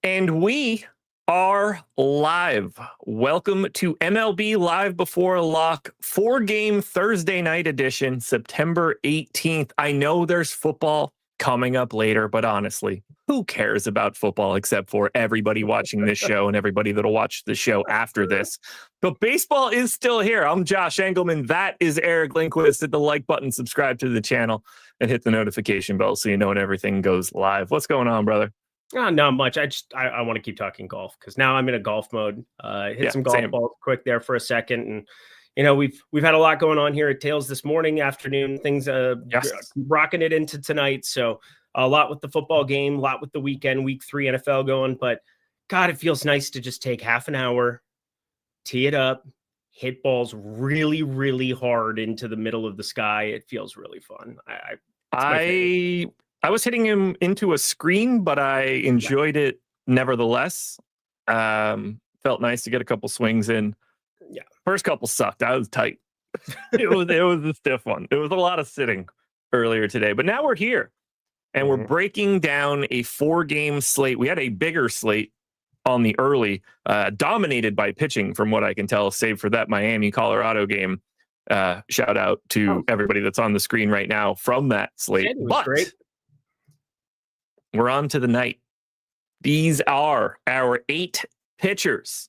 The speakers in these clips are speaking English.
And we are live. Welcome to MLB Live Before a Lock, 4-game Thursday night edition, September 18th. I know there's football coming up later, but honestly, who cares about football except for everybody watching this show and everybody that'll watch the show after this? But baseball is still here. I'm Josh Engelman. That is Eric Lindquist. Hit the like button, subscribe to the channel, and hit the notification bell so you know when everything goes live. What's going on, brother? Not much. I want to keep talking golf because now I'm in a golf mode. Hit some golf balls quick there for a second, and we've had a lot going on here at Tails this morning, afternoon. Things rocking it into tonight. So a lot with the football game, a lot with the weekend, week 3 NFL going. But God, it feels nice to just take half an hour, tee it up, hit balls really, really hard into the middle of the sky. It feels really fun. I was hitting him into a screen, but I enjoyed it nevertheless. Felt nice to get a couple swings in. Yeah. First couple sucked. I was tight. it was a stiff one. It was a lot of sitting earlier today, but now we're here and we're breaking down a 4-game slate. We had a bigger slate on the early, dominated by pitching from what I can tell, save for that Miami Colorado game. Shout out to everybody that's on the screen right now from that slate. But great. We're on to the night. These are our 8 pitchers.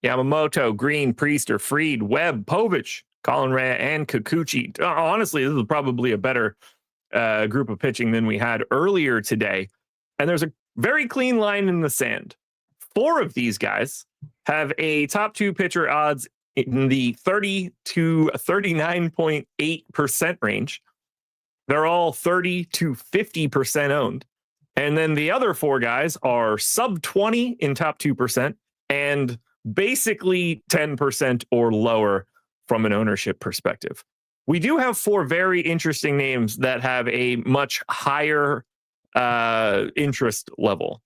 Yamamoto, Green, Priester, Fried, Webb, Povich, Colin Rea, and Kikuchi. Honestly, this is probably a better group of pitching than we had earlier today. And there's a very clean line in the sand. 4 of these guys have a top 2 pitcher odds in the 30 to 39.8% range. They're all 30 to 50% owned. And then the other 4 guys are sub 20 in top 2% and basically 10% or lower from an ownership perspective. We do have 4 very interesting names that have a much higher interest level,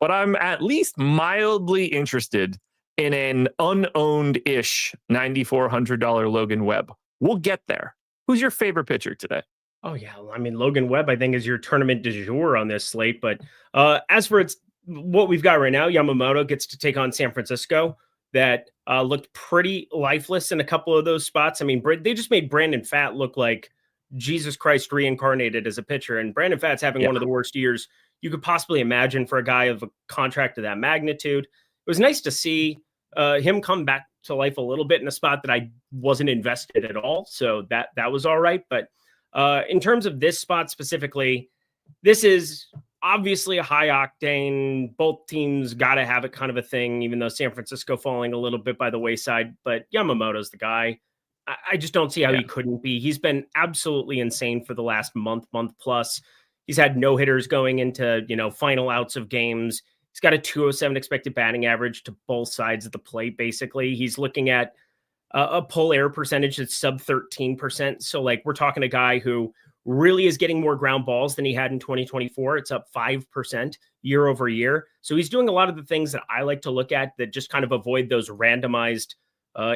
but I'm at least mildly interested in an unowned-ish $9,400 Logan Webb. We'll get there. Who's your favorite pitcher today? Oh, yeah. I mean, Logan Webb, I think, is your tournament du jour on this slate. But as for what we've got right now, Yamamoto gets to take on San Francisco. That looked pretty lifeless in a couple of those spots. I mean, they just made Brandon Pfaadt look like Jesus Christ reincarnated as a pitcher. And Brandon Pfaadt's having one of the worst years you could possibly imagine for a guy of a contract of that magnitude. It was nice to see him come back to life a little bit in a spot that I wasn't invested at all. So that was all right. But in terms of this spot specifically, this is obviously a high octane. Both teams got to have it kind of a thing, even though San Francisco falling a little bit by the wayside. But Yamamoto's the guy. I just don't see how he couldn't be. He's been absolutely insane for the last month plus. He's had no hitters going into, final outs of games. He's got a 207 expected batting average to both sides of the plate. Basically, he's looking at a pull error percentage that's sub 13%. So we're talking a guy who really is getting more ground balls than he had in 2024. It's up 5% year over year. So he's doing a lot of the things that I like to look at that just kind of avoid those randomized,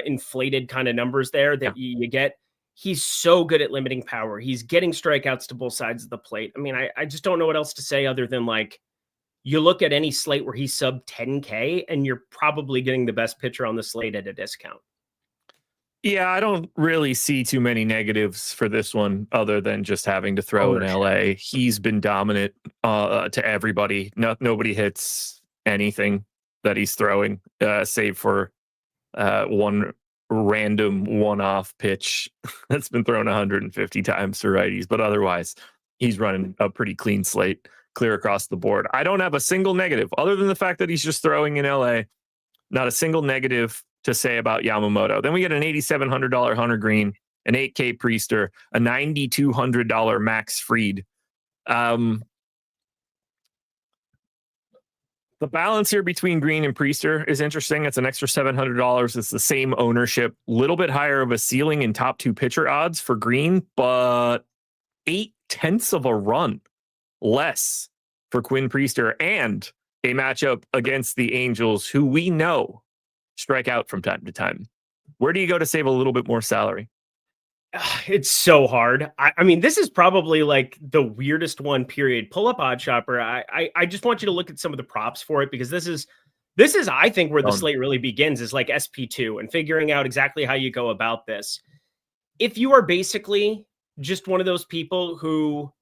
inflated kind of numbers there that you get. He's so good at limiting power. He's getting strikeouts to both sides of the plate. I mean, I just don't know what else to say other than you look at any slate where he's sub 10K and you're probably getting the best pitcher on the slate at a discount. Yeah, I don't really see too many negatives for this one other than just having to throw in LA. He's been dominant to everybody. Nobody hits anything that he's throwing, save for one random one-off pitch that's been thrown 150 times to righties. But otherwise, he's running a pretty clean slate, clear across the board. I don't have a single negative other than the fact that he's just throwing in LA. Not a single negative to say about Yamamoto. Then we get an $8,700 Hunter Green, an $8K Priester, a $9,200 Max Fried. The balance here between Green and Priester is interesting. It's an extra $700. It's the same ownership, little bit higher of a ceiling in top 2 pitcher odds for Green, but 0.8 of a run less for Quinn Priester and a matchup against the Angels, who we know strike out from time to time. Where do you go to save a little bit more salary? It's so hard. I mean, this is probably like the weirdest one, period. Pull up OddsShopper. I just want you to look at some of the props for it, because this is I think where the slate really begins, is like SP2 and figuring out exactly how you go about this. If you are basically just one of those people who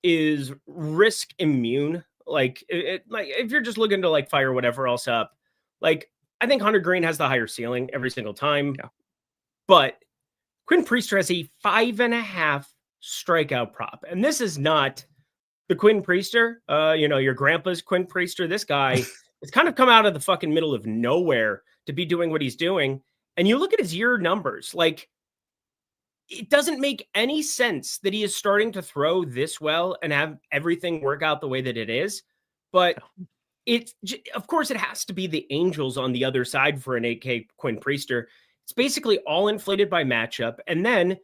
is risk immune, like if you're just looking to like fire whatever else up, like I think Hunter Green has the higher ceiling every single time. Yeah. But Quinn Priester has a 5.5 strikeout prop. And this is not the Quinn Priester, your grandpa's Quinn Priester. This guy has kind of come out of the fucking middle of nowhere to be doing what he's doing. And you look at his year numbers, like it doesn't make any sense that he is starting to throw this well and have everything work out the way that it is. But of course, it has to be the Angels on the other side for an 8K Quinn Priester. It's basically all inflated by matchup. And then,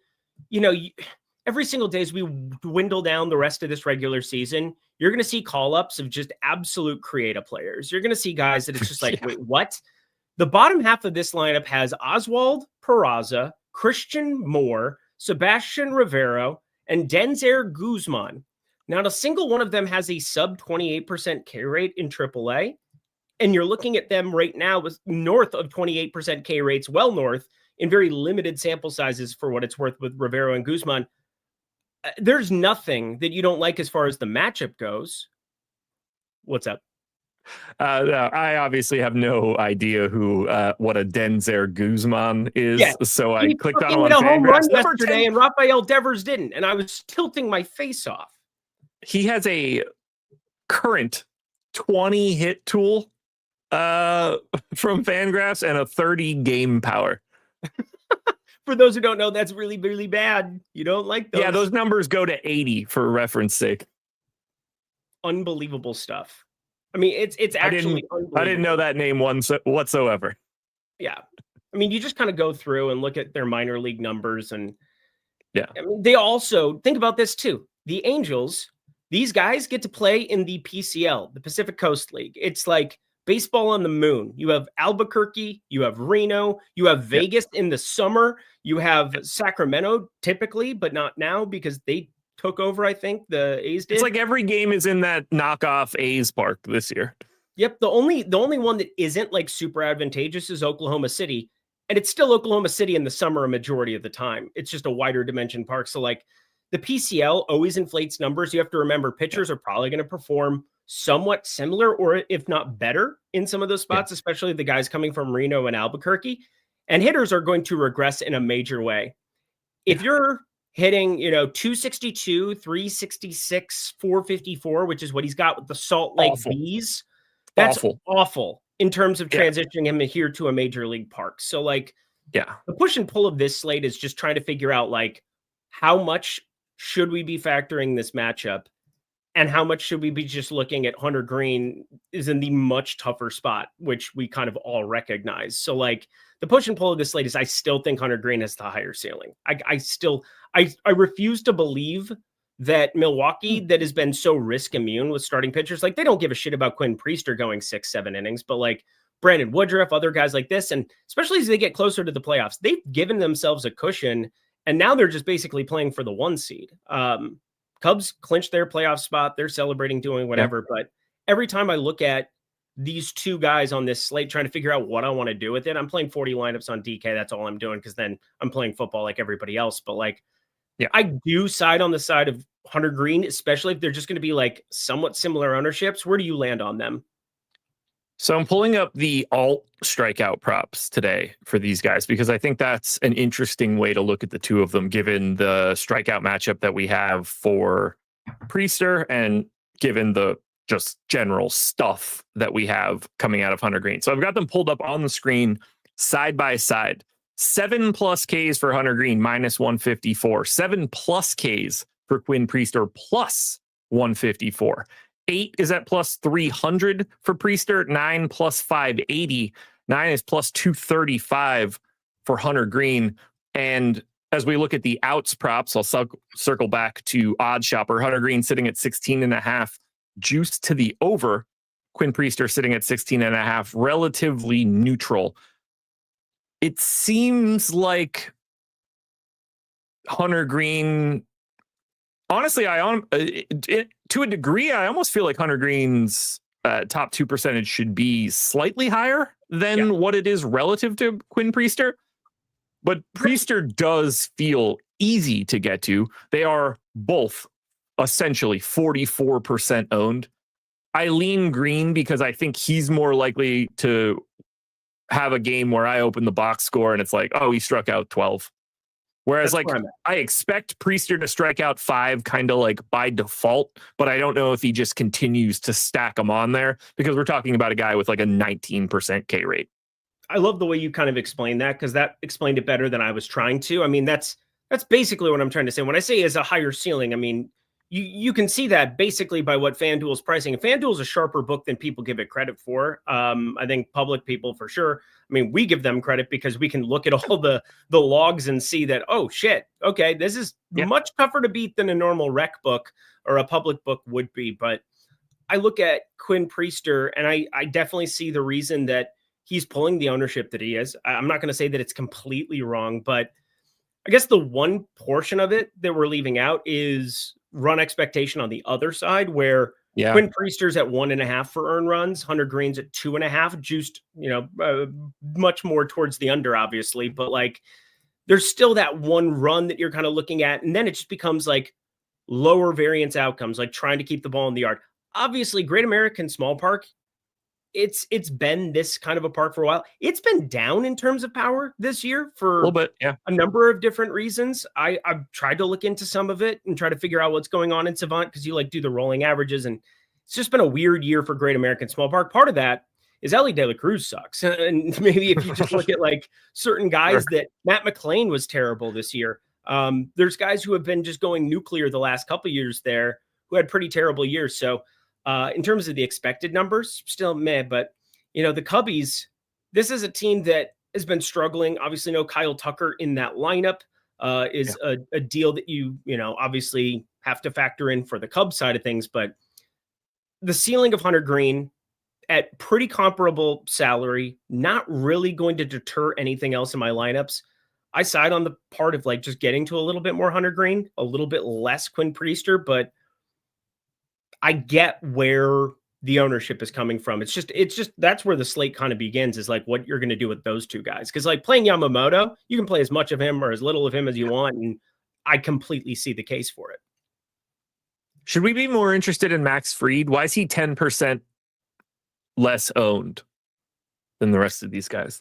every single day as we dwindle down the rest of this regular season, you're going to see call-ups of just absolute creative players. You're going to see guys that it's just like, wait, what? The bottom half of this lineup has Oswald Peraza, Christian Moore, Sebastian Rivero, and Denzer Guzman. Now, not a single one of them has a sub 28% K rate in AAA. And you're looking at them right now with north of 28% K rates, well north, in very limited sample sizes for what it's worth with Rivero and Guzman. There's nothing that you don't like as far as the matchup goes. What's up? I obviously have no idea what a Denzer Guzman is, so I clicked on a home run FanGraphs. yesterday, and Rafael Devers didn't, and I was tilting my face off. He has a current 20 hit tool from FanGraphs and a 30 game power. For those who don't know, that's really, really bad. You don't like those. Yeah, those numbers go to 80 for reference sake. Unbelievable stuff. I mean, it's actually unbelievable. I didn't know that name whatsoever. Yeah. I mean, you just kind of go through and look at their minor league numbers. And yeah, I mean, they also think about this too. The Angels, these guys get to play in the PCL, the Pacific Coast League. It's like baseball on the moon. You have Albuquerque, you have Reno, you have Vegas in the summer, you have Sacramento typically, but not now because they took over, I think the A's did. It's like every game is in that knockoff A's park this year. Yep. The only one that isn't like super advantageous is Oklahoma City. And it's still Oklahoma City in the summer a majority of the time. It's just a wider dimension park. So like the PCL always inflates numbers. You have to remember pitchers are probably going to perform somewhat similar, or if not better in some of those spots, especially the guys coming from Reno and Albuquerque. And hitters are going to regress in a major way. If you're hitting, 262, 366, 454, which is what he's got with the Salt Lake Bees, that's awful in terms of transitioning him here to a major league park. So like, the push and pull of this slate is just trying to figure out like how much should we be factoring this matchup and how much should we be just looking at Hunter Green is in the much tougher spot, which we kind of all recognize. So like the push and pull of this slate is I still think Hunter Green has the higher ceiling. I refuse to believe that Milwaukee, that has been so risk immune with starting pitchers, like they don't give a shit about Quinn Priester going 6-7 innings, but like Brandon Woodruff, other guys like this, and especially as they get closer to the playoffs, they've given themselves a cushion, and now they're just basically playing for the 1 seed. Cubs clinched their playoff spot. They're celebrating, doing whatever. But every time I look at these two guys on this slate, trying to figure out what I want to do with it, I'm playing 40 lineups on DK. That's all I'm doing, because then I'm playing football like everybody else. But like, I do side on the side of Hunter Green, especially if they're just going to be like somewhat similar ownerships. Where do you land on them? So I'm pulling up the alt strikeout props today for these guys, because I think that's an interesting way to look at the two of them, given the strikeout matchup that we have for Priester and given the just general stuff that we have coming out of Hunter Green. So I've got them pulled up on the screen side by side. 7+ Ks for Hunter Green, -154. 7+ Ks for Quinn Priester, +154. 8 is at +300 for Priester. 9 +580. 9 is +235 for Hunter Green. And as we look at the outs props, I'll circle back to OddsShopper. Hunter Green sitting at 16.5, juice to the over. Quinn Priester sitting at 16.5, relatively neutral. It seems like Hunter Green, honestly, to a degree, I almost feel like Hunter Green's top 2 percentage should be slightly higher than what it is relative to Quinn Priester. But Priester does feel easy to get to. They are both essentially 44% owned. I lean Green because I think he's more likely to have a game where I open the box score and it's like, oh, he struck out 12. Whereas I expect Priester to strike out 5 kind of like by default, but I don't know if he just continues to stack them on there because we're talking about a guy with like a 19% K rate. I love the way you kind of explained that because that explained it better than I was trying to. I mean, that's basically what I'm trying to say. When I say is a higher ceiling, I mean, you can see that basically by what FanDuel's pricing. FanDuel's a sharper book than people give it credit for. I think public people for sure. I mean, we give them credit because we can look at all the logs and see that, oh shit, okay, this is much tougher to beat than a normal rec book or a public book would be. But I look at Quinn Priester and I definitely see the reason that he's pulling the ownership that he is. I'm not going to say that it's completely wrong, but I guess the one portion of it that we're leaving out is run expectation on the other side, where Quinn Priester's at 1.5 for earned runs, Hunter Green's at 2.5, juiced, much more towards the under, obviously, but like there's still that one run that you're kind of looking at, and then it just becomes like lower variance outcomes, like trying to keep the ball in the yard. Obviously, Great American Small Park, it's been this kind of a park for a while. It's been down in terms of power this year for a little bit, a number of different reasons. I've tried to look into some of it and try to figure out what's going on in Savant because you like do the rolling averages, and it's just been a weird year for Great American Small Park. Part of that is Ellie De La Cruz sucks, and maybe if you just look at like certain guys that Matt McClain was terrible this year. There's guys who have been just going nuclear the last couple of years there who had pretty terrible years. So in terms of the expected numbers, still meh, but the Cubbies, this is a team that has been struggling. Obviously, no Kyle Tucker in that lineup is a deal that you obviously have to factor in for the Cubs side of things. But the ceiling of Hunter Green at pretty comparable salary, not really going to deter anything else in my lineups. I side on the part of like just getting to a little bit more Hunter Green, a little bit less Quinn Priester, but I get where the ownership is coming from. It's just that's where the slate kind of begins, is like what you're going to do with those two guys. Because like playing Yamamoto, you can play as much of him or as little of him as you want, and I completely see the case for it. Should we be more interested in Max Fried? Why is he 10% less owned than the rest of these guys?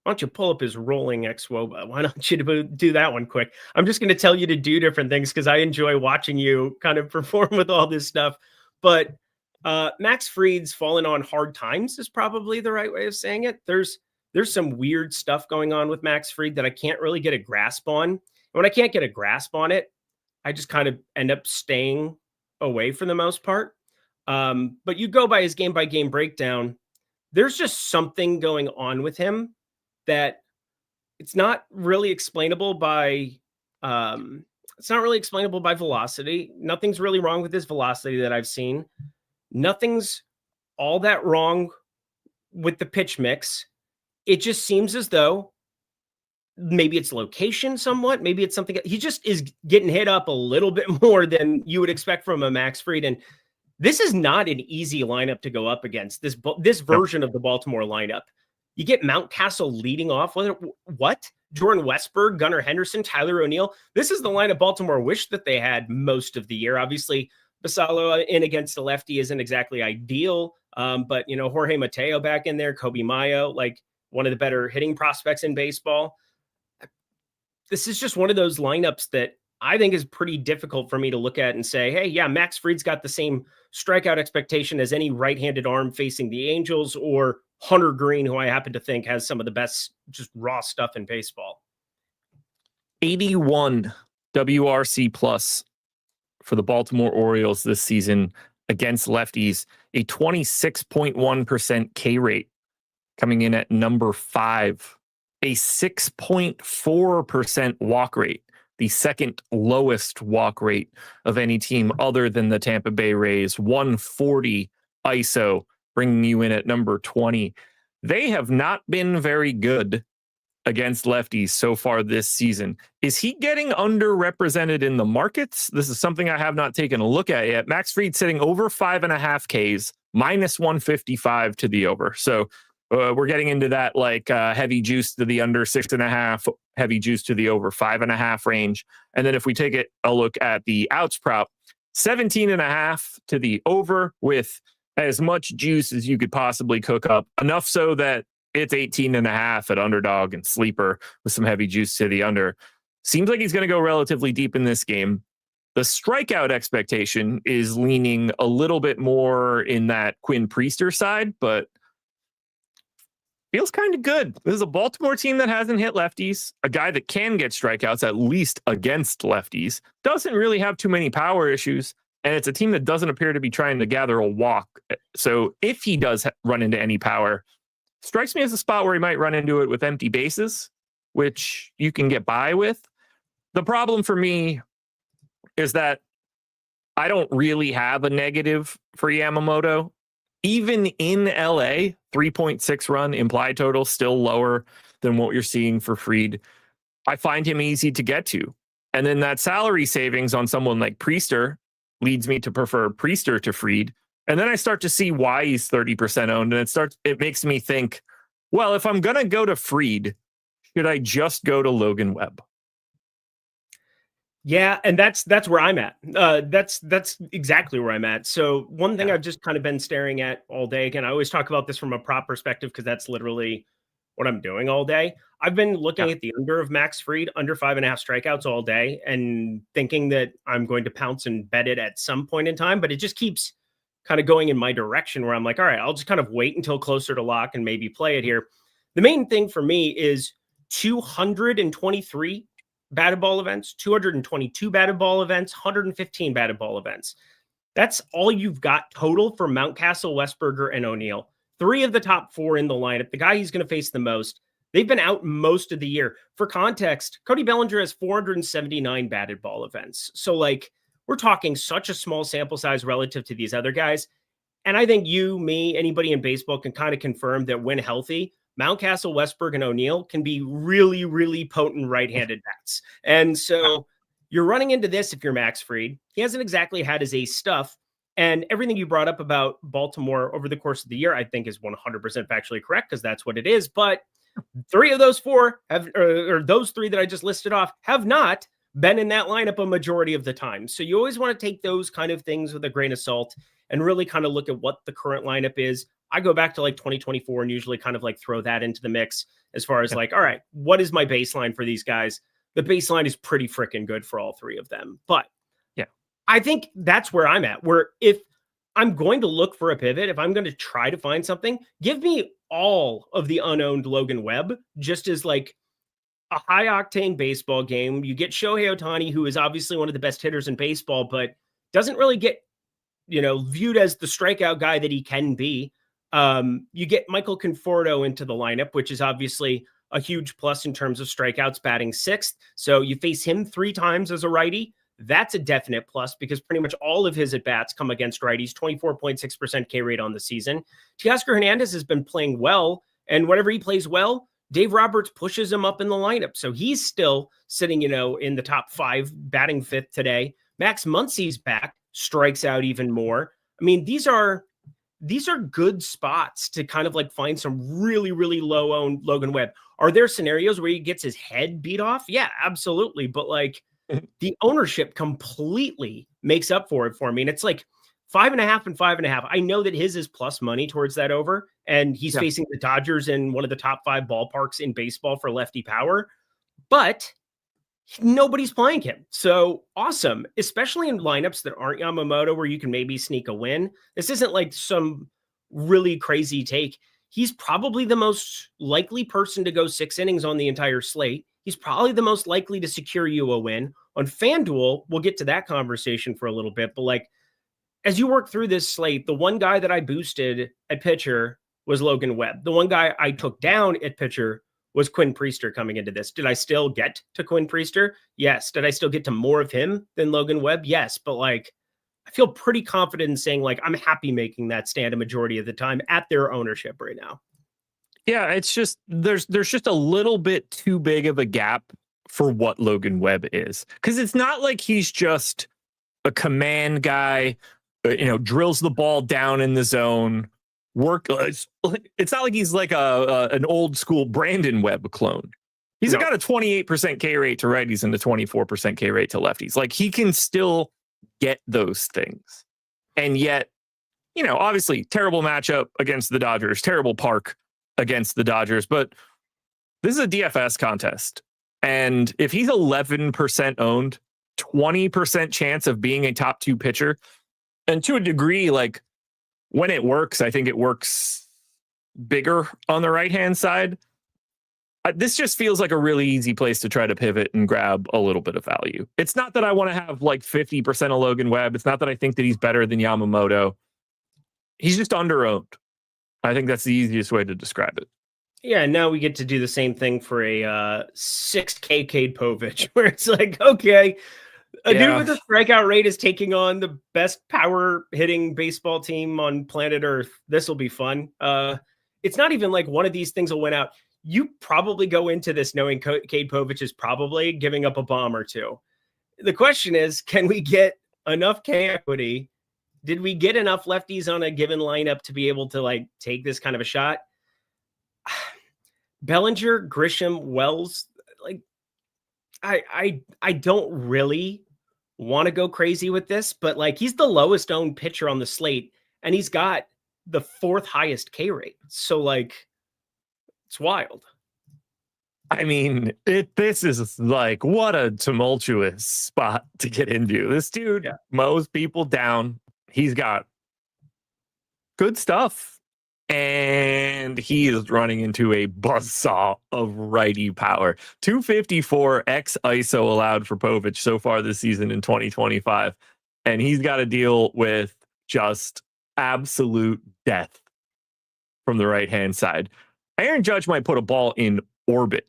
Why don't you pull up his rolling XWOBA? Why don't you do that one quick? I'm just going to tell you to do different things because I enjoy watching you kind of perform with all this stuff. But Max Fried's fallen on hard times is probably the right way of saying it. There's some weird stuff going on with Max Fried that I can't really get a grasp on. And when I can't get a grasp on it, I just kind of end up staying away for the most part. But you go by his game-by-game breakdown, there's just something going on with him that it's not really explainable by velocity. Nothing's really wrong with his velocity that I've seen. Nothing's all that wrong with the pitch mix. It just seems as though maybe it's location somewhat. Maybe it's something. He just is getting hit up a little bit more than you would expect from a Max Fried. And this is not an easy lineup to go up against, this version of the Baltimore lineup. You get Mountcastle leading off. What? Jordan Westberg, Gunnar Henderson, Tyler O'Neill. This is the lineup Baltimore wished that they had most of the year. Obviously, Basallo in against the lefty isn't exactly ideal. But, Jorge Mateo back in there, Kobe Mayo, like one of the better hitting prospects in baseball. This is just one of those lineups that I think is pretty difficult for me to look at and say, hey, yeah, Max Fried's got the same strikeout expectation as any right-handed arm facing the Angels, or Hunter Green, who I happen to think has some of the best just raw stuff in baseball. 81 WRC plus for the Baltimore Orioles this season against lefties, a 26.1% K rate coming in at number 5, a 6.4% walk rate, the second lowest walk rate of any team other than the Tampa Bay Rays, 140 ISO, bringing you in at number 20. They have not been very good against lefties so far this season. Is he getting underrepresented in the markets? This is something I have not taken a look at yet. Max Fried sitting over 5.5 Ks, minus 155 to the over. So we're getting into that like heavy juice to the under 6.5, heavy juice to the over 5.5 range. And then if we take a look at the outs prop, 17.5 to the over with as much juice as you could possibly cook up, enough so that it's 18.5 at underdog and sleeper with some heavy juice to the under. Seems like he's going to go relatively deep in this game. The strikeout expectation is leaning a little bit more in that Quinn Priester side, but feels kind of good. This is a Baltimore team that hasn't hit lefties, a guy that can get strikeouts, at least against lefties, doesn't really have too many power issues, and it's a team that doesn't appear to be trying to gather a walk. So if he does run into any power, strikes me as a spot where he might run into it with empty bases, which you can get by with. The problem for me is that I don't really have a negative for Yamamoto. Even in LA, 3.6 run implied total, still lower than what you're seeing for Fried. I find him easy to get to. And then that salary savings on someone like Priester leads me to prefer Priester to Fried. And then I start to see why he's 30% owned. And it makes me think, well, if I'm going to go to Fried, should I just go to Logan Webb? Yeah, and that's where I'm at. That's exactly where I'm at. So one thing I've just kind of been staring at all day. Again, I always talk about this from a prop perspective because that's literally what I'm doing all day. I've been looking at the under of Max Fried, under 5.5 strikeouts all day, and thinking that I'm going to pounce and bet it at some point in time. But it just keeps kind of going in my direction where I'm like, all right, I'll just kind of wait until closer to lock and maybe play it here. The main thing for me is 223 batted ball events, 222 batted ball events, 115 batted ball events. That's all you've got total for Mountcastle, Westburger, and O'Neill. 3 of the top 4 in the lineup. The guy he's going to face the most. They've been out most of the year. For context, Cody Bellinger has 479 batted ball events. So, like, we're talking such a small sample size relative to these other guys. And I think you, me, anybody in baseball can kind of confirm that when healthy, Mountcastle, Westburg, and O'Neill can be really, really potent right-handed bats. And so you're running into this if you're Max Fried. He hasn't exactly had his ace stuff. And everything you brought up about Baltimore over the course of the year, I think is 100% factually correct because that's what it is. But 3 of those 4 have, or those 3 that I just listed off, have not been in that lineup a majority of the time. So you always want to take those kind of things with a grain of salt and really kind of look at what the current lineup is. I go back to like 2024 and usually kind of like throw that into the mix as far as like, all right, what is my baseline for these guys? The baseline is pretty freaking good for all 3 of them. But yeah, I think that's where I'm at, where if I'm going to look for a pivot, if I'm going to try to find something, give me all of the unowned Logan Webb, just as like a high octane baseball game. You get Shohei Ohtani, who is obviously one of the best hitters in baseball, but doesn't really get, viewed as the strikeout guy that he can be. You get Michael Conforto into the lineup, which is obviously a huge plus in terms of strikeouts, batting 6th. So you face him 3 times as a righty. That's a definite plus because pretty much all of his at-bats come against righties, 24.6% K rate on the season. Teoscar Hernandez has been playing well, and whenever he plays well, Dave Roberts pushes him up in the lineup. So he's still sitting, in the top 5, batting 5th today. Max Muncy's back, strikes out even more. I mean, these are good spots to kind of like find some really, really low owned Logan Webb. Are there scenarios where he gets his head beat off? Yeah, absolutely. But like the ownership completely makes up for it for me. And it's like 5.5 and 5.5. I know that his is plus money towards that over, and he's facing the Dodgers in one of the top 5 ballparks in baseball for lefty power, but nobody's playing him. So awesome, especially in lineups that aren't Yamamoto where you can maybe sneak a win. This isn't like some really crazy take. He's probably the most likely person to go 6 innings on the entire slate. He's probably the most likely to secure you a win. On FanDuel, we'll get to that conversation for a little bit, but like as you work through this slate, the one guy that I boosted at pitcher was Logan Webb. The one guy I took down at pitcher was Quinn Priester coming into this. Did I still get to Quinn Priester? Yes. Did I still get to more of him than Logan Webb? Yes. But like, I feel pretty confident in saying like, I'm happy making that stand a majority of the time at their ownership right now. Yeah, it's just there's just a little bit too big of a gap for what Logan Webb is, because it's not like he's just a command guy, drills the ball down in the zone. It's not like he's like an old school Brandon Webb clone. He's got a 28% K rate to righties and a 24% K rate to lefties. Like, he can still get those things. And yet, obviously terrible matchup against the Dodgers, terrible park against the Dodgers, but this is a DFS contest. And if he's 11% owned, 20% chance of being a top 2 pitcher, and to a degree, like, when it works, I think it works bigger on the right-hand side. This just feels like a really easy place to try to pivot and grab a little bit of value. It's not that I want to have like 50% of Logan Webb. It's not that I think that he's better than Yamamoto. He's just under-owned. I think that's the easiest way to describe it. Yeah, now we get to do the same thing for a 6K Cade Povich, where it's like, okay, dude with a strikeout rate is taking on the best power hitting baseball team on planet Earth. This will be fun. It's not even like one of these things will win out. You probably go into this knowing Cade Povich is probably giving up a bomb or two. The question is, can we get enough K equity? Did we get enough lefties on a given lineup to be able to like take this kind of a shot? Bellinger, Grisham, Wells, like I don't really want to go crazy with this, but like, he's the lowest owned pitcher on the slate and he's got the 4th highest K rate. So like, it's wild. I mean, this is like, what a tumultuous spot to get into. This dude mows people down. He's got good stuff. And he is running into a buzzsaw of righty power. 254 X ISO allowed for Povich so far this season in 2025. And he's got to deal with just absolute death from the right-hand side. Aaron Judge might put a ball in orbit.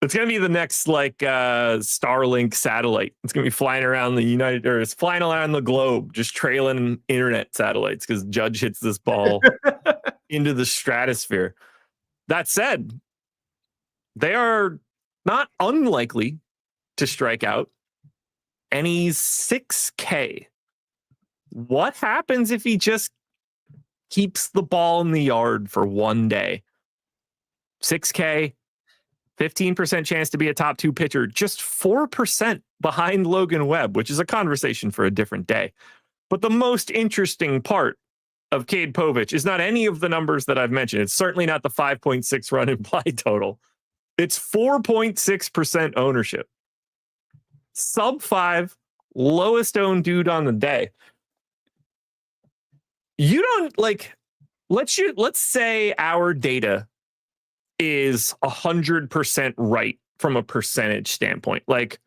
It's going to be the next like Starlink satellite. It's going to be flying around it's flying around the globe, just trailing internet satellites because Judge hits this ball into the stratosphere. That said, they are not unlikely to strike out. And he's 6K. What happens if he just keeps the ball in the yard for one day? 6K, 15% chance to be a top 2 pitcher, just 4% behind Logan Webb, which is a conversation for a different day. But the most interesting part of Cade Povich is not any of the numbers that I've mentioned. It's certainly not the 5.6 run implied total. It's 4.6% ownership. Sub 5, lowest owned dude on the day. You don't like, let's say our data is 100% right from a percentage standpoint. Like,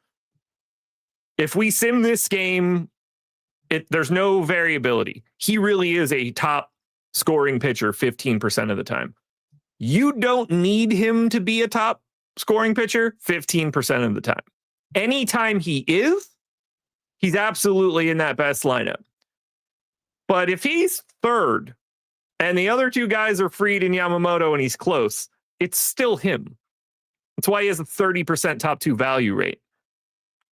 if we sim this game, there's no variability. He really is a top scoring pitcher 15% of the time. You don't need him to be a top scoring pitcher 15% of the time. Anytime he is, he's absolutely in that best lineup. But if he's 3rd and the other 2 guys are Fried and Yamamoto and he's close, it's still him. That's why he has a 30% top 2 value rate.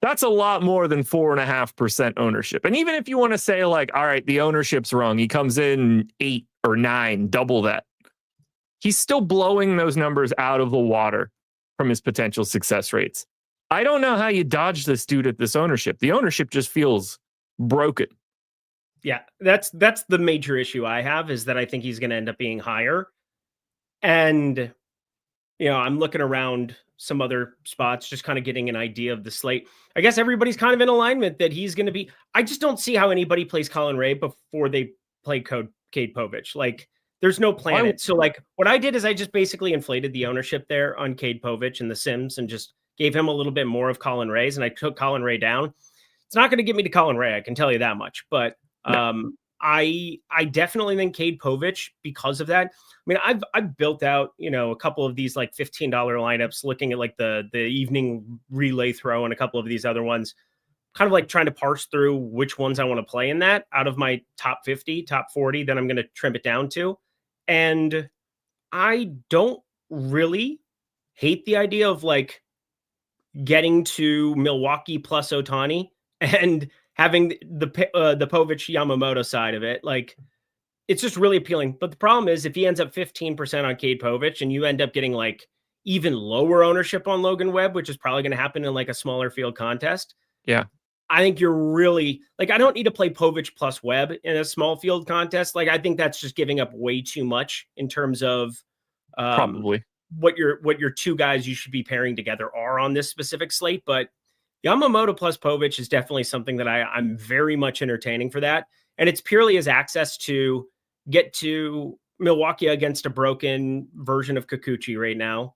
That's a lot more than 4.5% ownership. And even if you want to say like, all right, the ownership's wrong, he comes in 8 or 9, double that. He's still blowing those numbers out of the water from his potential success rates. I don't know how you dodge this dude at this ownership. The ownership just feels broken. Yeah, that's the major issue I have, is that I think he's going to end up being higher. And, I'm looking around some other spots, just kind of getting an idea of the slate. I guess everybody's kind of in alignment that he's going to be. I just don't see how anybody plays Colin Ray before they play Cade Povich. Like, there's no planet. So like, what I did is I just basically inflated the ownership there on Cade Povich and the Sims and just gave him a little bit more of Colin Ray's, and I took Colin Ray down. It's not going to get me to Colin Ray, I can tell you that much. But I definitely think Cade Povich, because of that. I mean, I've built out, a couple of these like $15 lineups, looking at like the evening relay throw and a couple of these other ones, kind of like trying to parse through which ones I want to play in that out of my top 50, top 40, then I'm going to trim it down to. And I don't really hate the idea of like getting to Milwaukee plus Ohtani and having the Povich Yamamoto side of it. Like, it's just really appealing. But the problem is if he ends up 15% on Cade Povich and you end up getting like even lower ownership on Logan Webb, which is probably going to happen in like a smaller field contest. Yeah. I think you're really like, I don't need to play Povich plus Webb in a small field contest. Like, I think that's just giving up way too much in terms of Probably what your two guys you should be pairing together are on this specific slate. But Yamamoto plus Povich is definitely something that I'm very much entertaining for that. And it's purely as access to get to Milwaukee against a broken version of Kikuchi right now.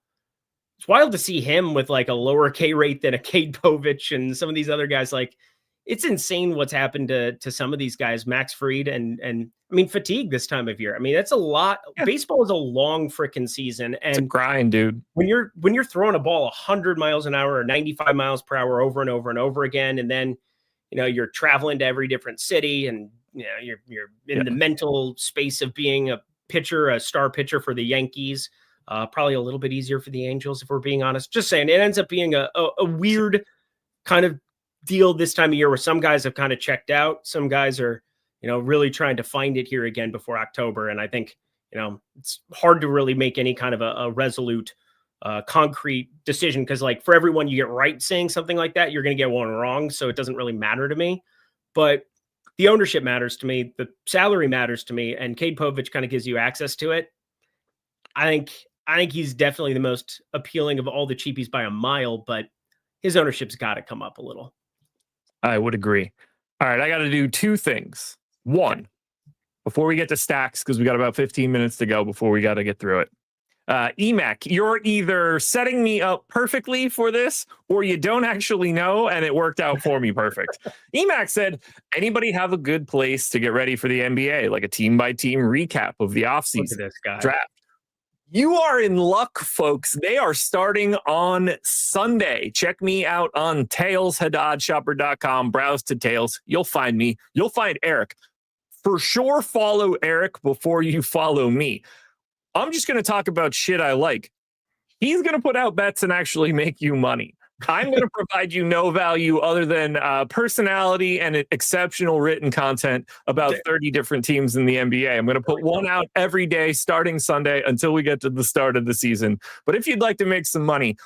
It's wild to see him with like a lower K rate than a Cade Povich and some of these other guys. Like, it's insane what's happened to some of these guys, Max Fried and I mean, fatigue this time of year. I mean, that's a lot. Yeah. Baseball is a long freaking season. And it's a grind, dude. When you're throwing a ball 100 miles an hour or 95 miles per hour over and over and over again, and then, you know, you're traveling to every different city and, you know, you're in the mental space of being a pitcher, a star pitcher for the Yankees. Probably a little bit easier for the Angels, if we're being honest. Just saying, it ends up being a weird kind of deal this time of year where some guys have kind of checked out. Some guys are, you know, really trying to find it here again before October. And I think, you know, it's hard to really make any kind of a resolute, concrete decision, because like for everyone you get right saying something like that, you're going to get one wrong. So it doesn't really matter to me. But the ownership matters to me. The salary matters to me. And Cade Povich kind of gives you access to it. I think he's definitely the most appealing of all the cheapies by a mile, but his ownership's got to come up a little. I would agree. All right, I got to do two things. One, before we get to stacks, because we got about 15 minutes to go before we got to get through it. Emac, you're either setting me up perfectly for this or you don't actually know, and it worked out for me perfect. Emac said, anybody have a good place to get ready for the NBA, like a team-by-team recap of the offseason draft? You are in luck, folks. They are starting on Sunday. Check me out on Tails. Head to OddsShopper.com. Browse to Tails. You'll find me. You'll find Eric. For sure, follow Eric before you follow me. I'm just going to talk about shit I like. He's going to put out bets and actually make you money. I'm going to provide you no value other than personality and exceptional written content about 30 different teams in the NBA. I'm going to put one out every day starting Sunday until we get to the start of the season. But if you'd like to make some money,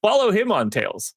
follow him on Tails.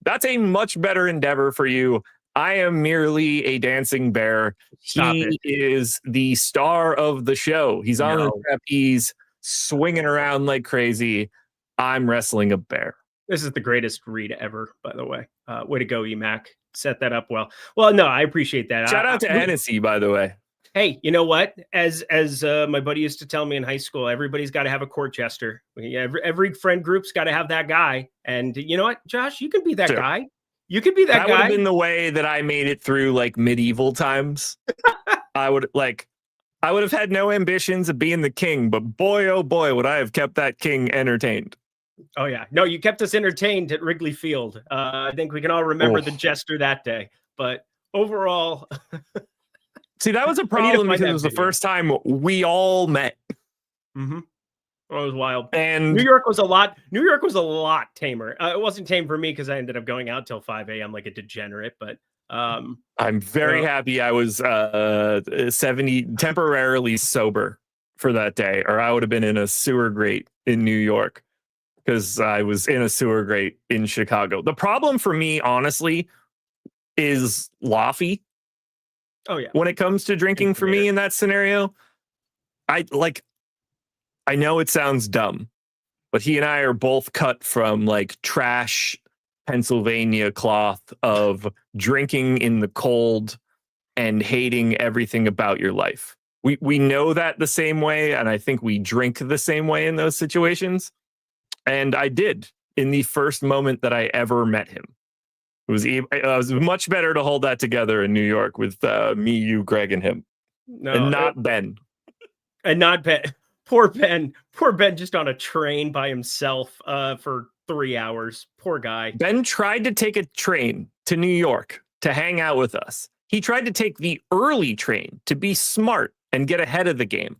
That's a much better endeavor for you. I am merely a dancing bear. He is the star of the show. He's on the trapeze, swinging around like crazy. I'm wrestling a bear. This is the greatest read ever, by the way. Way to go, Emac. Set that up well. Well, no, I appreciate that. Shout out to Hennessy, by the way. Hey, you know what? As my buddy used to tell me in high school, everybody's got to have a court jester. Every friend group's got to have that guy. And you know what, Josh? You can be that guy. You could be that guy. That would have been the way that I made it through like medieval times. I would have had no ambitions of being the king, but boy, oh boy, would I have kept that king entertained. Oh, yeah. No, you kept us entertained at Wrigley Field. I think we can all remember the jester that day. But overall... See, that was a problem because it was the first time we all met. Mm-hmm. It was wild. And New York was a lot tamer. It wasn't tame for me because I ended up going out till 5 a.m. like a degenerate. But I'm very happy I was 70 temporarily sober for that day, or I would have been in a sewer grate in New York. Because I was in a sewer grate in Chicago. The problem for me, honestly, is Laffy. Oh, yeah. When it comes to drinking for me in that scenario, I know it sounds dumb, but he and I are both cut from like trash Pennsylvania cloth of drinking in the cold and hating everything about your life. We know that the same way, and I think we drink the same way in those situations. And I did in the first moment that I ever met him. It was much better to hold that together in New York with me, you, Greg, and him. And not Ben. And not Ben. Poor Ben. Poor Ben just on a train by himself for 3 hours. Poor guy. Ben tried to take a train to New York to hang out with us. He tried to take the early train to be smart and get ahead of the game.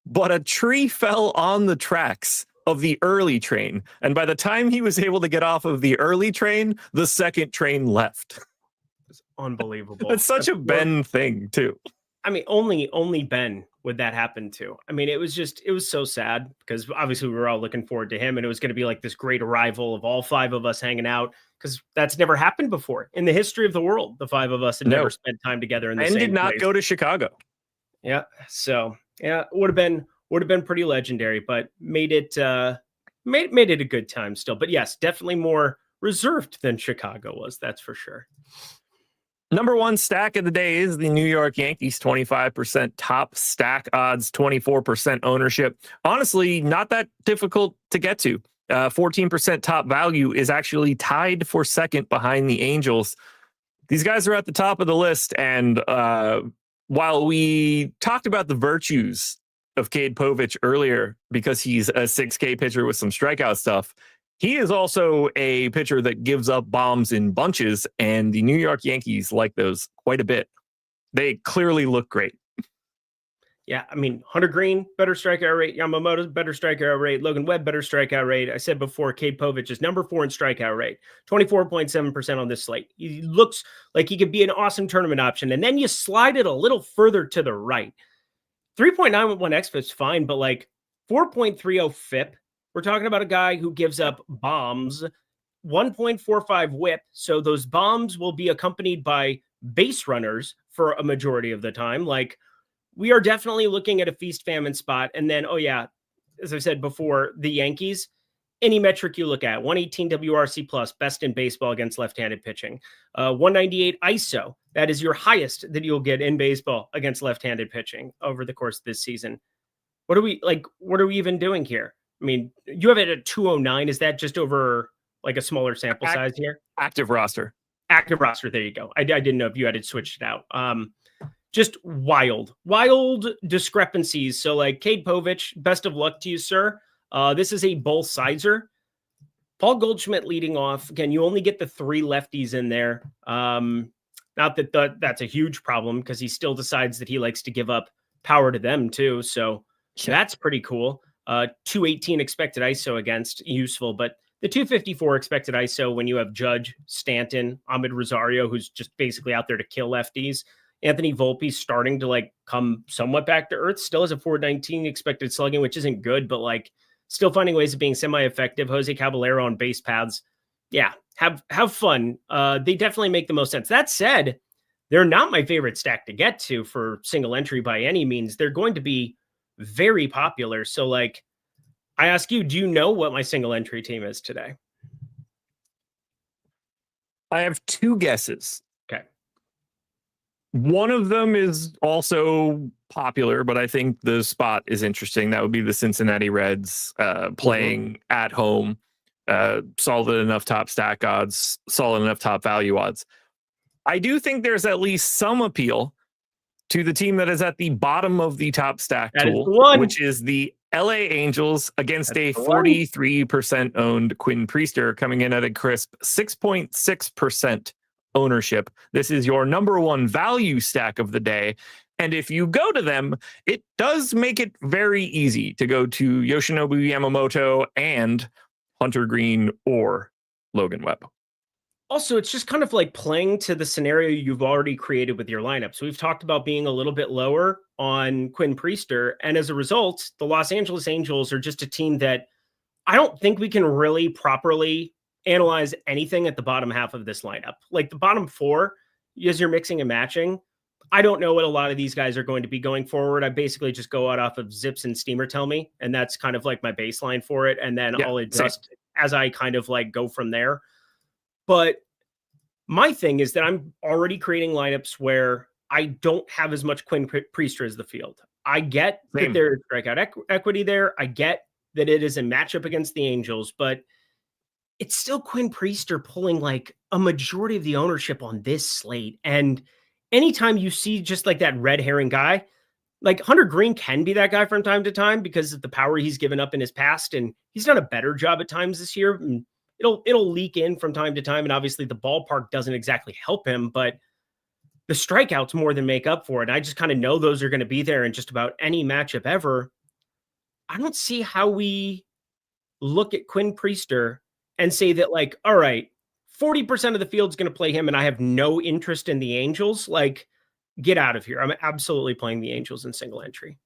but a tree fell on the tracks of the early train. And by the time he was able to get off of the early train, the second train left. It's unbelievable. It's such a Ben thing, too. I mean, only Ben would that happen to. I mean, it was so sad because obviously we were all looking forward to him and it was going to be like this great arrival of all five of us hanging out because that's never happened before in the history of the world. The five of us had never spent time together in the same place. And did not go to Chicago. Yeah. So yeah, would have been pretty legendary, but made it a good time still. But yes, definitely more reserved than Chicago was. That's for sure. Number one stack of the day is the New York Yankees, 25% top stack odds, 24% ownership. Honestly, not that difficult to get to. 14% top value is actually tied for second behind the Angels. These guys are at the top of the list. And while we talked about the virtues of Cade Povich earlier, because he's a 6K pitcher with some strikeout stuff, he is also a pitcher that gives up bombs in bunches, and the New York Yankees like those quite a bit. They clearly look great. Yeah, I mean, Hunter Green, better strikeout rate. Yamamoto, better strikeout rate. Logan Webb, better strikeout rate. I said before, Cade Povich is number 4 in strikeout rate, 24.7% on this slate. He looks like he could be an awesome tournament option. And then you slide it a little further to the right. 3.91 xFIP is fine, but like 4.30 FIP. We're talking about a guy who gives up bombs, 1.45 whip. So those bombs will be accompanied by base runners for a majority of the time. Like, we are definitely looking at a feast famine spot. And then, oh yeah, as I said before, the Yankees, any metric you look at, 118 WRC plus, best in baseball against left-handed pitching, 198 ISO. That is your highest that you'll get in baseball against left-handed pitching over the course of this season. What are we even doing here? I mean, you have it at 209. Is that just over like a smaller sample size here? Active roster. Active roster. There you go. I didn't know if you had it switched it out. Just wild discrepancies. So like Cade Povich, best of luck to you, sir. This is a both sizer. Paul Goldschmidt leading off. Again, you only get the 3 lefties in there. Not that that's a huge problem because he still decides that he likes to give up power to them too. So that's pretty cool. 218 expected ISO against, useful, but the 254 expected ISO when you have Judge, Stanton, Ahmed Rosario, who's just basically out there to kill lefties. Anthony Volpe starting to like come somewhat back to earth, still has a 419 expected slugging, which isn't good, but like still finding ways of being semi-effective. Jose Caballero on base paths. Yeah, have fun. They definitely make the most sense. That said, they're not my favorite stack to get to for single entry by any means. They're going to be very popular. So like, I ask you, do you know what my single entry team is today? I have 2 guesses. Okay. One of them is also popular, but I think the spot is interesting. That would be the Cincinnati Reds playing at home. Solid enough top stack odds, solid enough top value odds. I do think there's at least some appeal to the team that is at the bottom of the top stack tool, which is the LA Angels against a 43% owned Quinn Priester, coming in at a crisp 6.6% ownership. This is your number 1 value stack of the day. And if you go to them, it does make it very easy to go to Yoshinobu, Yamamoto, and Hunter Green or Logan Webb. Also, it's just kind of like playing to the scenario you've already created with your lineup. So we've talked about being a little bit lower on Quinn Priester. And as a result, the Los Angeles Angels are just a team that I don't think we can really properly analyze anything at the bottom half of this lineup. Like the bottom 4, as you're mixing and matching, I don't know what a lot of these guys are going to be going forward. I basically just go out off of Zips and Steamer Tell Me. And that's kind of like my baseline for it. And then I'll adjust as I kind of like go from there. But my thing is that I'm already creating lineups where I don't have as much Quinn Priester as the field. I get that there's strikeout equity there. I get that it is a matchup against the Angels, but it's still Quinn Priester pulling like a majority of the ownership on this slate. And anytime you see just like that red herring guy, like Hunter Green can be that guy from time to time because of the power he's given up in his past. And he's done a better job at times this year. And it'll leak in from time to time. And obviously the ballpark doesn't exactly help him, but the strikeouts more than make up for it. And I just kind of know those are going to be there in just about any matchup ever. I don't see how we look at Quinn Priester and say that, like, all right, 40% of the field's going to play him and I have no interest in the Angels. Like, get out of here. I'm absolutely playing the Angels in single entry.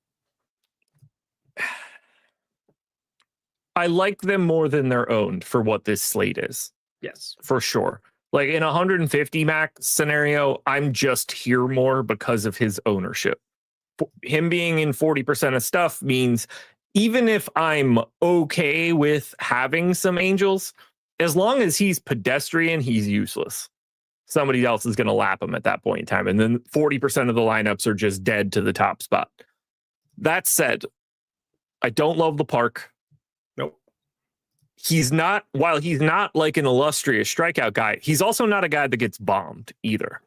I like them more than they're owned for what this slate is. Yes. For sure. Like in a 150 max scenario, I'm just here more because of his ownership. Him being in 40% of stuff means even if I'm okay with having some Angels, as long as he's pedestrian, he's useless. Somebody else is going to lap him at that point in time. And then 40% of the lineups are just dead to the top spot. That said, I don't love the park. Nope. While he's not like an illustrious strikeout guy, he's also not a guy that gets bombed either.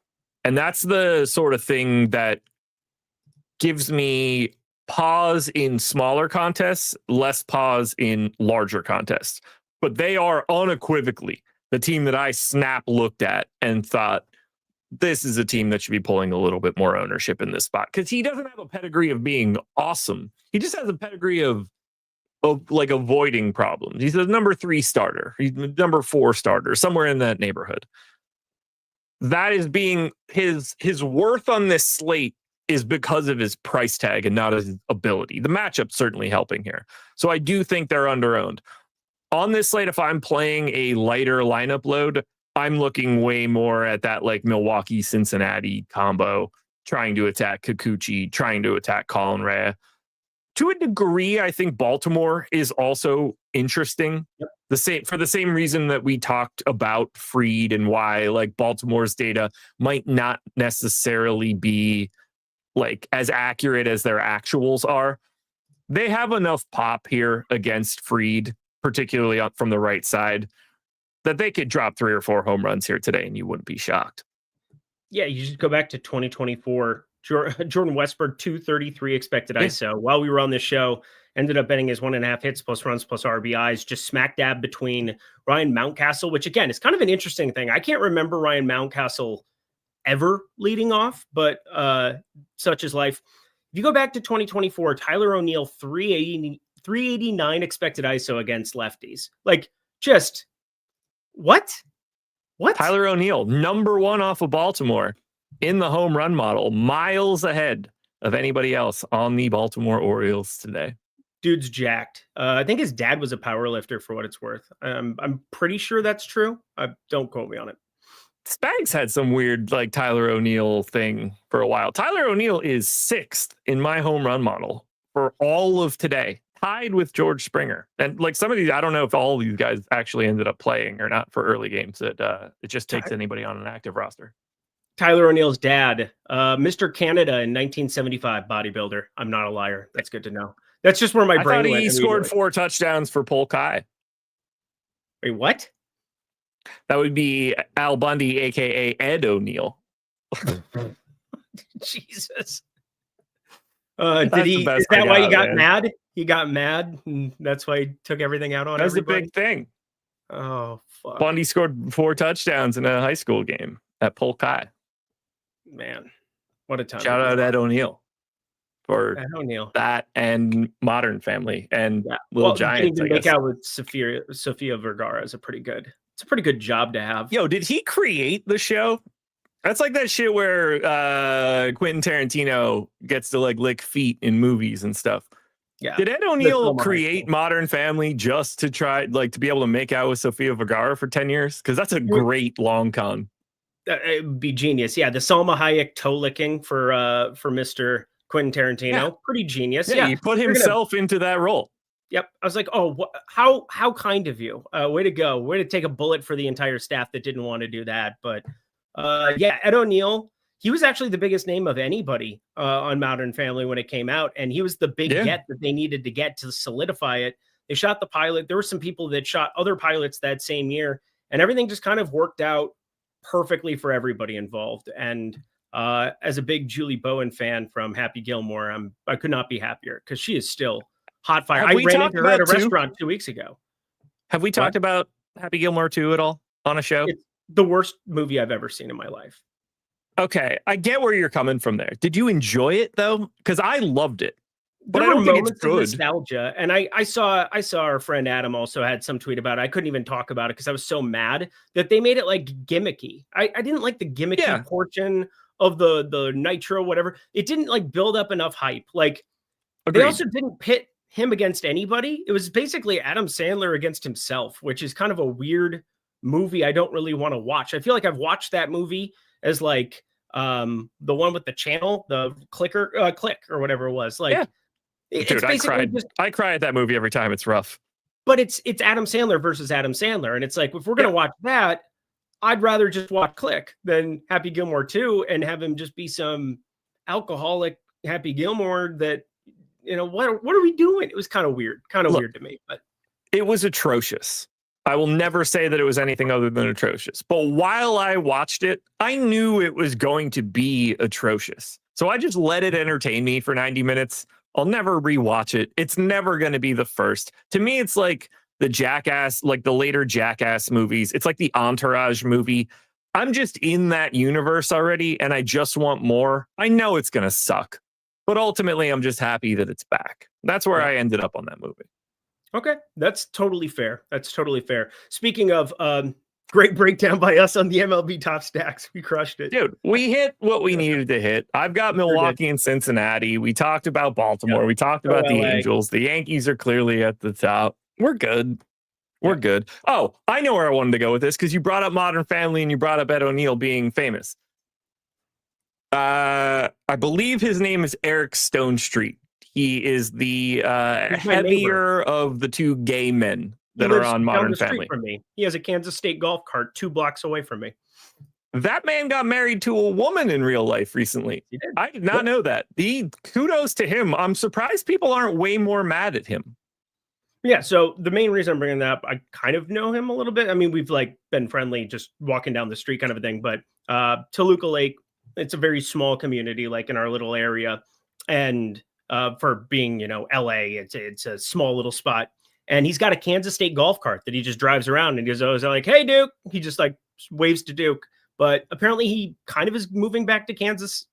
And that's the sort of thing that gives me pause in smaller contests, less pause in larger contests. But they are unequivocally the team that I looked at and thought, this is a team that should be pulling a little bit more ownership in this spot. Because he doesn't have a pedigree of being awesome. He just has a pedigree of like avoiding problems. He's a number 3 starter. He's number 4 starter, somewhere in that neighborhood. That is being his worth on this slate is because of his price tag and not his ability. The matchup certainly helping here. So I do think they're underowned. On this slate, if I'm playing a lighter lineup load, I'm looking way more at that like Milwaukee-Cincinnati combo, trying to attack Kikuchi, trying to attack Colin Rea. To a degree, I think Baltimore is also interesting. Yep. For the same reason that we talked about Fried and why like Baltimore's data might not necessarily be like as accurate as their actuals are. They have enough pop here against Fried, particularly from the right side, that they could drop 3 or 4 home runs here today and you wouldn't be shocked. Yeah, you just go back to 2024. Jordan Westburg, 233 expected ISO. While we were on this show, ended up betting his 1.5 hits plus runs plus RBIs, just smack dab between Ryan Mountcastle, which again is kind of an interesting thing. I can't remember Ryan Mountcastle ever leading off, but such is life. If you go back to 2024, Tyler O'Neill, 389 expected ISO against lefties. Like, just what? Tyler O'Neill, number 1 off of Baltimore in the home run model, miles ahead of anybody else on the Baltimore Orioles today. Dude's jacked. I think his dad was a power lifter for what it's worth. I'm pretty sure that's true. Don't quote me on it. Spags had some weird like Tyler O'Neill thing for a while. Tyler O'Neill is 6th in my home run model for all of today, tied with George Springer. And like some of these, I don't know if all of these guys actually ended up playing or not for early games. It just takes anybody on an active roster. Tyler O'Neill's dad, Mr. Canada in 1975 bodybuilder. I'm not a liar. That's good to know. That's just where my brain went. He scored 4 touchdowns for Polk High. Wait, what? That would be Al Bundy, a.k.a. Ed O'Neill. Jesus. Is that why he got mad? He got mad, and that's why he took everything out on everybody? That's the big thing. Oh, fuck. Bundy scored 4 touchdowns in a high school game at Polk High. Man, what a time. Shout out Ed O'Neill for that and Modern Family and Little Giants. Make out with Sofia Vergara is a pretty good job to have. Yo, did he create the show? That's like that shit where Quentin Tarantino gets to like lick feet in movies and stuff. Yeah. Did Ed O'Neill create Modern Family just to try like to be able to make out with Sofia Vergara for 10 years? Because that's a great long con. It would be genius. Yeah, the Salma Hayek toe licking for Mr. Quentin Tarantino. Yeah. Pretty genius. Yeah, he put himself into that role. Yep. I was like, oh, how kind of you. Way to go. Way to take a bullet for the entire staff that didn't want to do that. But Ed O'Neill, he was actually the biggest name of anybody on Modern Family when it came out. And he was the big get that they needed to get to solidify it. They shot the pilot. There were some people that shot other pilots that same year. And everything just kind of worked out perfectly for everybody involved. And as a big Julie Bowen fan from Happy Gilmore, I could not be happier because she is still hot fire. I ran into her at a restaurant 2 weeks ago. Have we talked about Happy Gilmore 2 at all on a show? It's the worst movie I've ever seen in my life. Okay, I get where you're coming from there. Did you enjoy it though? Because I loved it. But there I were don't think it's moments of good. nostalgia, and I saw our friend Adam also had some tweet about it. I couldn't even talk about it because I was so mad that they made it like gimmicky. I didn't like the gimmicky Yeah. portion of the nitro, whatever. It didn't like build up enough hype. Like Agreed. they also didn't pit him against anybody. It was basically Adam Sandler against himself, which is kind of a weird movie I don't really want to watch. I feel like I've watched that movie as like the one with the channel, the click or whatever it was. Like Yeah. it's Dude, basically just, I cry at that movie every time. It's rough. but it's Adam Sandler versus Adam Sandler. And it's like, if we're going to watch that, I'd rather just watch Click than Happy Gilmore 2 and have him just be some alcoholic Happy Gilmore that, what are we doing? It was kind of weird to me, but it was atrocious. I will never say that it was anything other than atrocious. But while I watched it, I knew it was going to be atrocious. So I just let it entertain me for 90 minutes. I'll never rewatch it. It's never going to be the first. To me, it's like the Jackass, like the later Jackass movies. It's like the Entourage movie. I'm just in that universe already, and I just want more. I know it's going to suck, but ultimately, I'm just happy that it's back. That's where I ended up on that movie. Okay, that's totally fair. Speaking of great breakdown by us on the MLB top stacks. We crushed it. Dude, we hit what we needed to hit. I've got Milwaukee and Cincinnati. We talked about Baltimore. We talked about the Angels. The Yankees are clearly at the top. We're good. We're good. Oh, I know where I wanted to go with this because you brought up Modern Family and you brought up Ed O'Neill being famous. I believe his name is Eric Stonestreet. He is the heavier of the two gay men that are on Modern Family. From me. He has a Kansas State golf cart 2 blocks away from me. That man got married to a woman in real life recently. I did not know that. Kudos to him. I'm surprised people aren't way more mad at him. Yeah, so the main reason I'm bringing that up, I kind of know him a little bit. I mean, we've like been friendly just walking down the street kind of a thing, but Toluca Lake, it's a very small community like in our little area. And for being, LA, it's a small little spot. And he's got a Kansas State golf cart that he just drives around and he's always like, "Hey, Duke." He just like waves to Duke. But apparently he kind of is moving back to Kansas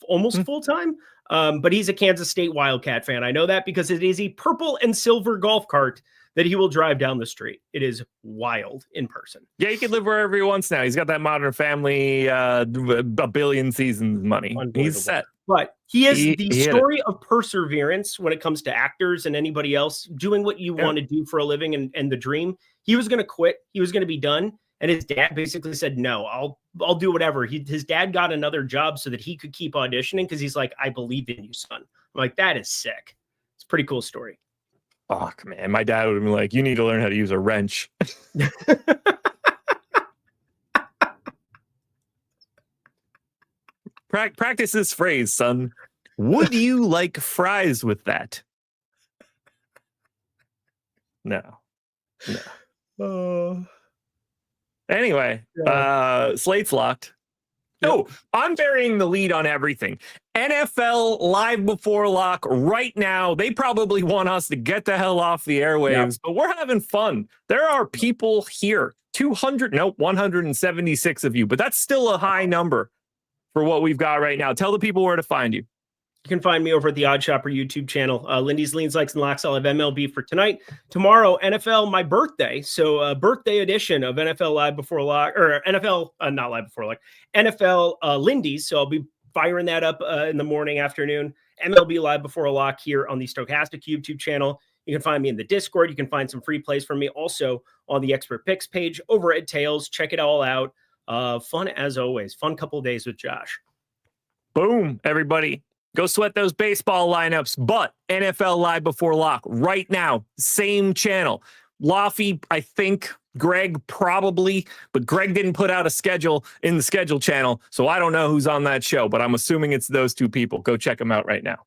almost full time. But he's a Kansas State Wildcat fan. I know that because it is a purple and silver golf cart that he will drive down the street. It is wild in person. Yeah, he can live wherever he wants now. He's got that Modern Family, a billion seasons money. He's set. But he is the story of perseverance when it comes to actors and anybody else doing what you want to do for a living and the dream. He was going to quit. He was going to be done. And his dad basically said, "No, I'll do whatever." His dad got another job so that he could keep auditioning because he's like, "I believe in you, son." I'm like, that is sick. It's a pretty cool story. Fuck, man. My dad would have been like, "You need to learn how to use a wrench." Practice this phrase, son. Would you like fries with that? No. Anyway, slate's locked. Oh, I'm burying the lead on everything. NFL live before lock right now. They probably want us to get the hell off the airwaves, but we're having fun. There are people here. 176 of you, but that's still a high number for what we've got right now. Tell the people where to find you. You can find me over at the OddsShopper YouTube channel. Lindy's Leans, Likes, and Locks. I'll have MLB for tonight. Tomorrow, NFL, my birthday. So birthday edition of NFL Live Before Lock, or NFL, not Live Before Lock, NFL Lindy's. So I'll be firing that up in the morning, afternoon. MLB Live Before Lock here on the Stokastic YouTube channel. You can find me in the Discord. You can find some free plays from me also on the Expert Picks page over at Tails. Check it all out. Fun as always. Fun couple of days with Josh. Boom, everybody. Go sweat those baseball lineups, but NFL Live Before Lock right now, same channel. Laffy, I think, Greg probably, but Greg didn't put out a schedule in the schedule channel, so I don't know who's on that show, but I'm assuming it's those two people. Go check them out right now.